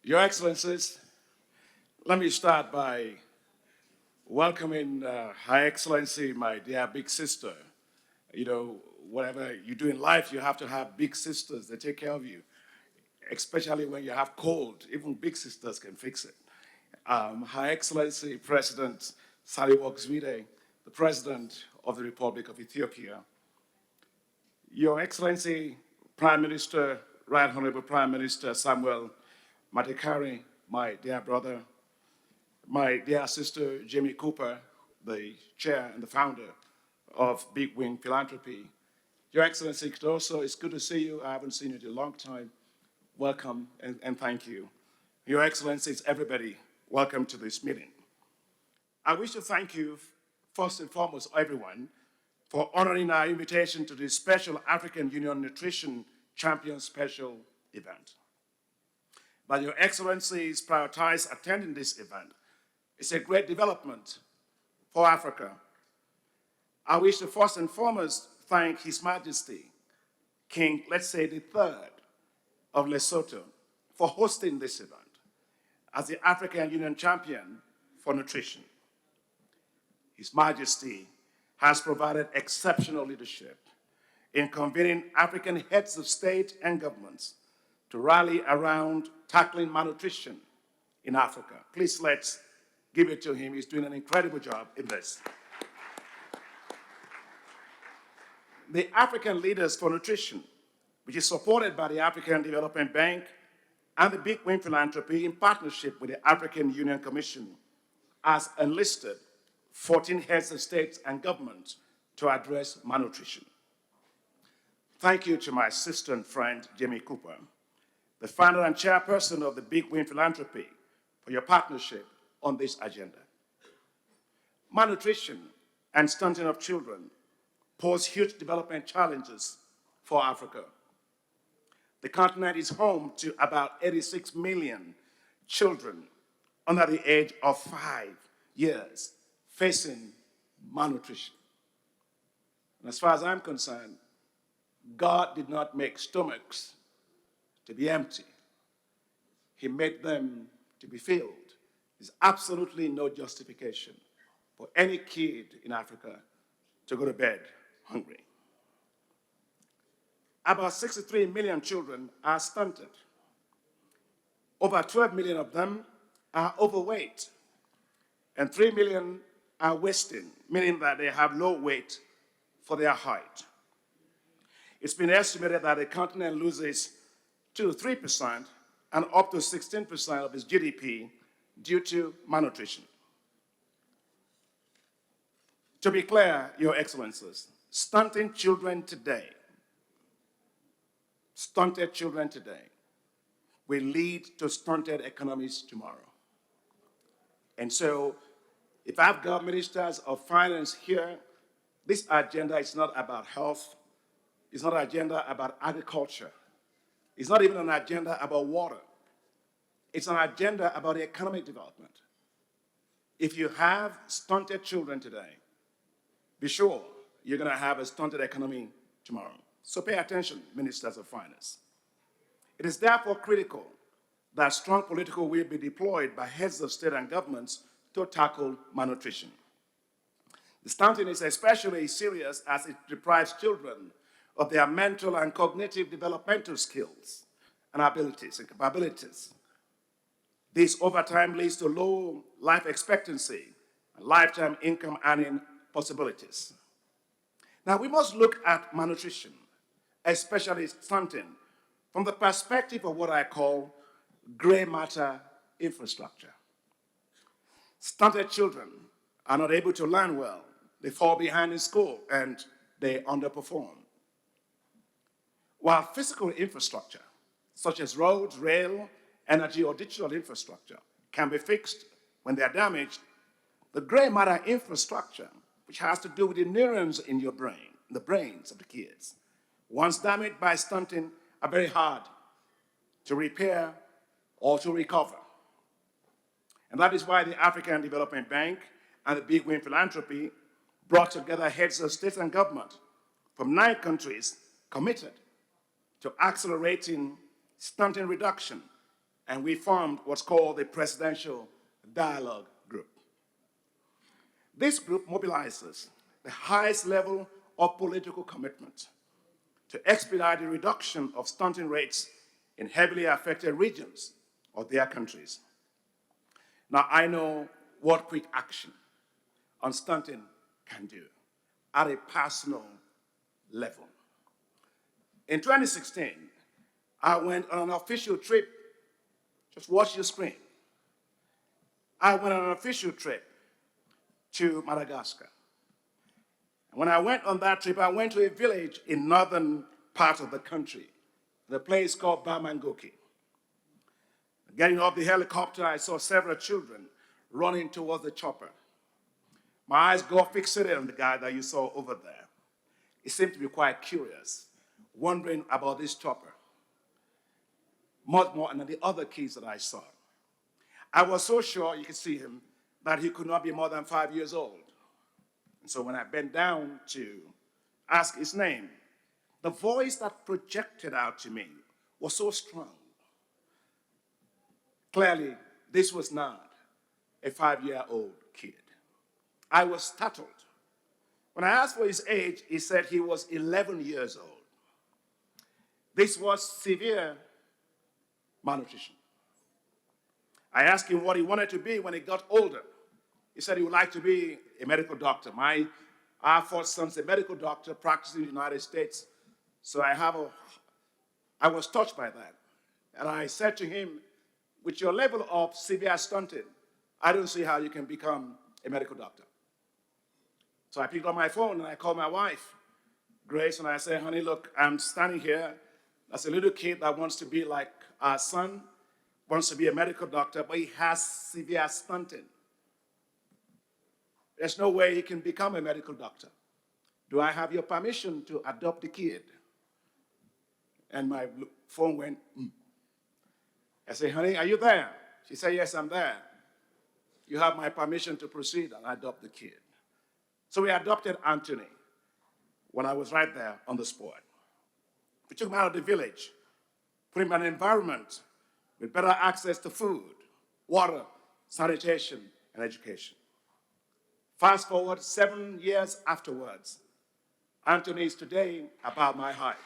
Your Excellencies, let me start by welcoming Her Excellency, my dear big sister. You know, whatever you do in life, you have to have big sisters that take care of you, especially when you have cold. Even big sisters can fix it. Her Excellency President Saliwok Zwide, the President of the Republic of Ethiopia. Your Excellency Prime Minister, Right Honorable Prime Minister Samuel Matekari, my dear brother, my dear sister Jamie Cooper, the chair and the founder of Big Wing Philanthropy. Your Excellency, it's good to see you. I haven't seen you in a long time. Welcome and thank you. Your Excellencies, everybody, welcome to this meeting. I wish to thank you, first and foremost, everyone, for honoring our invitation to this special African Union Nutrition Champion Special event. But Your Excellencies prioritize attending this event. It's a great development for Africa. I wish to first and foremost thank His Majesty, King, let's say the third of Lesotho, for hosting this event as the African Union Champion for Nutrition. His Majesty has provided exceptional leadership in convening African heads of state and governments to rally around tackling malnutrition in Africa. Please let's give it to him. He's doing an incredible job in this. The African Leaders for Nutrition, which is supported by the African Development Bank and the Big Wing Philanthropy in partnership with the African Union Commission, has enlisted 14 heads of states and governments to address malnutrition. Thank you to my sister and friend, Jamie Cooper, the founder and chairperson of the Big Wing Philanthropy, for your partnership on this agenda. Malnutrition and stunting of children pose huge development challenges for Africa. The continent is home to about 86 million children under the age of 5 years facing malnutrition. And as far as I'm concerned, God did not make stomachs to be empty. He made them to be filled. There's absolutely no justification for any kid in Africa to go to bed hungry. About 63 million children are stunted. Over 12 million of them are overweight, and 3 million are wasting, meaning that they have low weight for their height. It's been estimated that the continent loses 2 to 3% and up to 16% of its GDP due to malnutrition. To be clear, Your Excellencies, stunted children today will lead to stunted economies tomorrow. And so, if I've got ministers of finance here, this agenda is not about health. It's not an agenda about agriculture. It's not even an agenda about water. It's an agenda about economic development. If you have stunted children today, be sure you're going to have a stunted economy tomorrow. So pay attention, ministers of finance. It is therefore critical that strong political will be deployed by heads of state and governments to tackle malnutrition. The stunting is especially serious as it deprives children of their mental and cognitive developmental skills and abilities and capabilities. This over time leads to low life expectancy and lifetime income earning possibilities. Now, we must look at malnutrition, especially stunting, from the perspective of what I call gray matter infrastructure. Stunted children are not able to learn well. They fall behind in school and they underperform. While physical infrastructure, such as roads, rail, energy, or digital infrastructure, can be fixed when they are damaged, the gray matter infrastructure, which has to do with the neurons in your brain, the brains of the kids, once damaged by stunting, are very hard to repair or to recover. And that is why the African Development Bank and the Big Wing Philanthropy brought together heads of state and government from 9 countries committed to accelerating stunting reduction and we formed what's called the Presidential Dialogue Group. This group mobilizes the highest level of political commitment to expedite the reduction of stunting rates in heavily affected regions of their countries. Now, I know what quick action on stunting can do at a personal level. In 2016, I went on an official trip. Just watch your screen. I went on an official trip to Madagascar. And when I went on that trip, I went to a village in northern part of the country, the place called Bamangoki. Getting off the helicopter, I saw several children running towards the chopper. My eyes got fixated on the guy that you saw over there. He seemed to be quite curious, wondering about this chopper, much more than the other kids that I saw. I was so sure, you could see him, that he could not be more than 5 years old. And so when I bent down to ask his name, the voice that projected out to me was so strong. Clearly, this was not a 5-year-old kid. I was startled. When I asked for his age, he said he was 11 years old. This was severe malnutrition. I asked him what he wanted to be when he got older. He said he would like to be a medical doctor. Our fourth son's a medical doctor practicing in the United States. So I was touched by that. And I said to him, with your level of severe stunting, I don't see how you can become a medical doctor. So I picked up my phone and I called my wife, Grace, and I said, honey, look, I'm standing here as a little kid that wants to be like our son, wants to be a medical doctor, but he has severe stunting. There's no way he can become a medical doctor. Do I have your permission to adopt the kid? And my phone went, I said, honey, are you there? She said, yes, I'm there. You have my permission to proceed and adopt the kid. So we adopted Anthony when I was right there on the spot. We took him out of the village, put him in an environment with better access to food, water, sanitation, and education. Fast forward 7 years afterwards, Anthony is today about my height.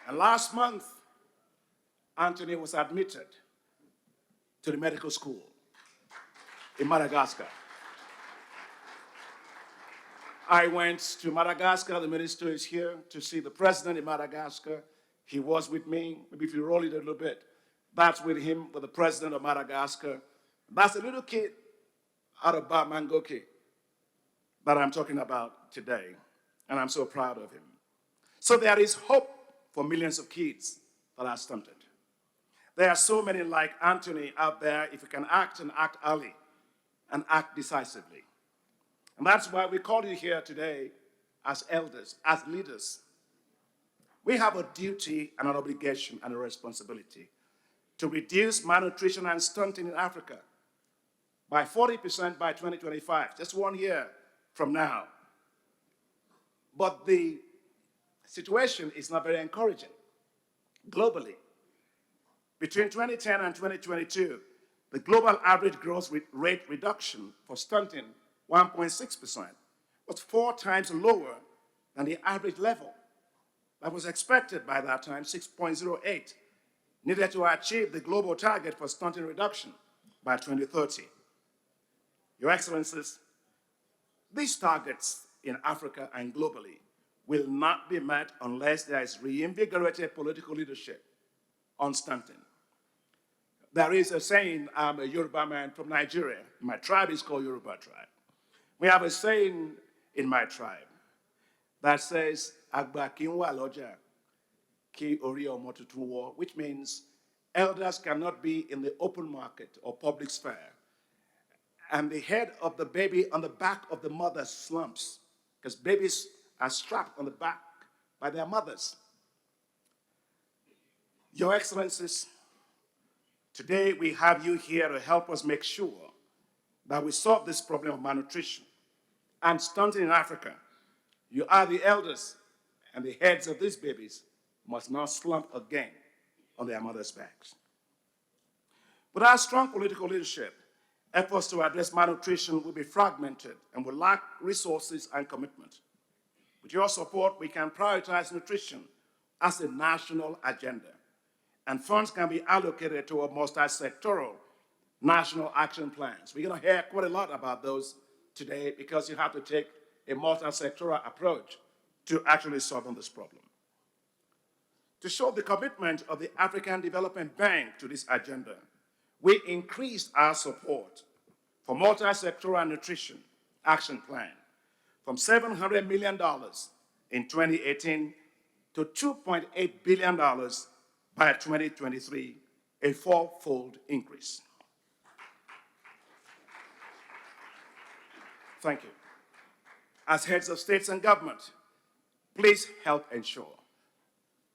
And last month, Anthony was admitted to the medical school in Madagascar. I went to Madagascar. The minister is here to see the president in Madagascar. He was with me. Maybe if you roll it a little bit, that's with him, with the president of Madagascar. That's a little kid out of Bamangoki that I'm talking about today, and I'm so proud of him. So there is hope for millions of kids that are stunted. There are so many like Anthony out there if you can act and act early and act decisively. And that's why we call you here today as elders, as leaders. We have a duty and an obligation and a responsibility to reduce malnutrition and stunting in Africa by 40% by 2025, just 1 year from now. But the situation is not very encouraging globally. Between 2010 and 2022, the global average growth rate reduction for stunting, 1.6%, was 4 times lower than the average level that was expected by that time, 6.08, needed to achieve the global target for stunting reduction by 2030. Your Excellencies, these targets in Africa and globally will not be met unless there is reinvigorated political leadership on stunting. There is a saying, I'm a Yoruba man from Nigeria. My tribe is called Yoruba tribe. We have a saying in my tribe that says, Agba ki n wa lọ́jà, ki ori ọmọ tuntun wọ̀, which means elders cannot be in the open market or public sphere, and the head of the baby on the back of the mother slumps, because babies are strapped on the back by their mothers. Your Excellencies, today we have you here to help us make sure that we solve this problem of malnutrition and stunting in Africa. You are the elders, And the heads of these babies must not slump again on their mothers' backs. Without strong political leadership, efforts to address malnutrition will be fragmented and will lack resources and commitment. With your support, we can prioritize nutrition as a national agenda, and funds can be allocated to a multi-sectoral national action plans. We're going to hear quite a lot about those today because you have to take a multi-sectoral approach to actually solving this problem. To show the commitment of the African Development Bank to this agenda, we increased our support for multi-sectoral nutrition action plan from $700 million in 2018 to $2.8 billion by 2023, a four-fold increase. Thank you. As heads of states and government, please help ensure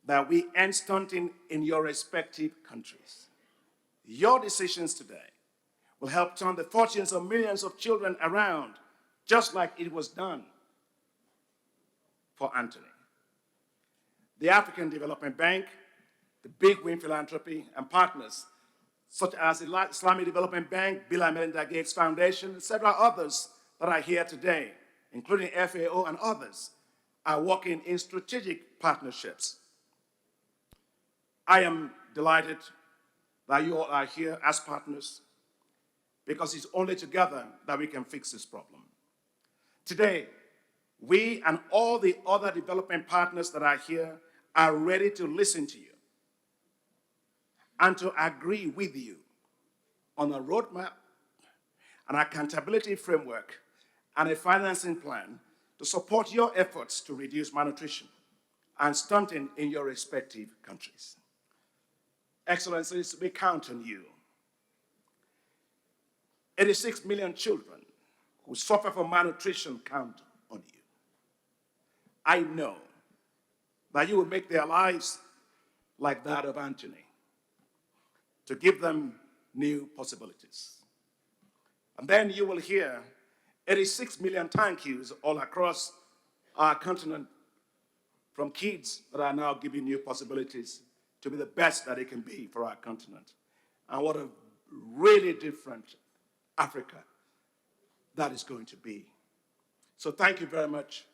that we end stunting in your respective countries. Your decisions today will help turn the fortunes of millions of children around, just like it was done for Anthony. The African Development Bank, the Big Win Philanthropy, and partners such as the Islamic Development Bank, Bill and Melinda Gates Foundation, and several others that are here today, including FAO and others, are working in strategic partnerships. I am delighted that you all are here as partners because it's only together that we can fix this problem. Today, we and all the other development partners that are here are ready to listen to you and to agree with you on a roadmap, an accountability framework, and a financing plan to support your efforts to reduce malnutrition and stunting in your respective countries. Excellencies, we count on you. 86 million children who suffer from malnutrition count on you. I know that you will make their lives like that of Anthony, to give them new possibilities. And then you will hear 86 million thank yous all across our continent from kids that are now giving new possibilities to be the best that it can be for our continent. And what a really different Africa that is going to be. So thank you very much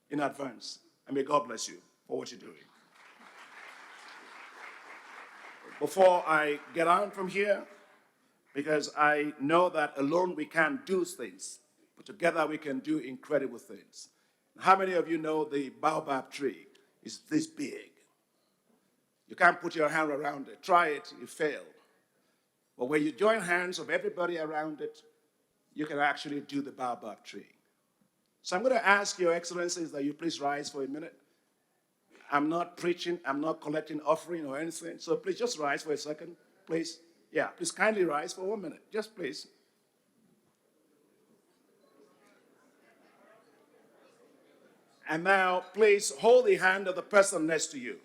in advance, and may God bless you for what you're doing. Before I get on from here, because I know that alone we can't do things, but together we can do incredible things. How many of you know the baobab tree is this big? You can't put your hand around it. Try it, you fail. But when you join hands of everybody around it, you can actually do the baobab tree. So I'm going to ask your excellencies that you please rise for a minute. I'm not preaching, I'm not collecting offering or anything, so please just rise for a second, please. Yeah, please kindly rise for 1 minute, just please. And now, please hold the hand of the person next to you.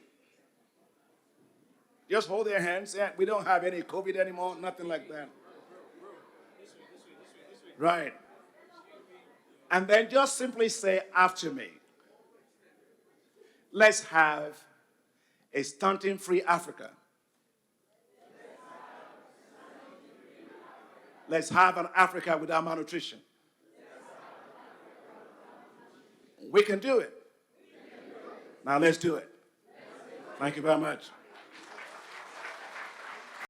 Just hold their hands. Yeah, we don't have any COVID anymore, nothing like that. Right. And then just simply say after me, let's have a stunting-free Africa. Let's have an Africa without malnutrition. We can do it. Now let's do it. Thank you very much.